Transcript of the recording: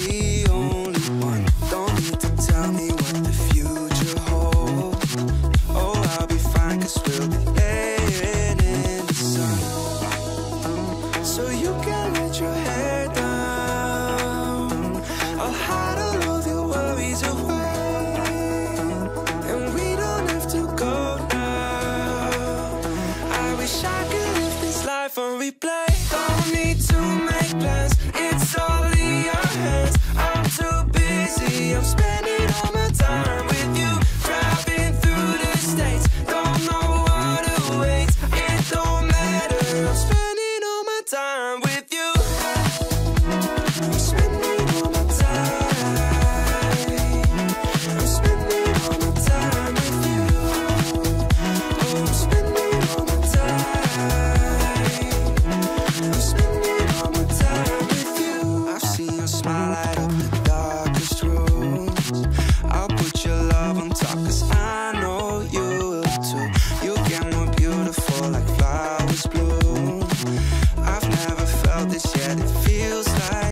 the only one. Don't need to tell me what the future holds. Oh, I'll be fine, 'cause we'll be laying in the sun. So you can let your hair down. I'll hide all of your worries away, and we don't have to go now. I wish I could live this life on replay. Don't need to make plans, it's all in your hands. I'm too busy, I'm spending all my time with you. Driving through the States, don't know what awaits. It don't matter, I'm spending all my time with you. I'm spending all my time. I'm spending all my time with you. Oh, I'm spending all my time. I'm spending all my time with you. I've seen your smile light up the darkest rooms. I'll put your love on top, 'cause I know you will too.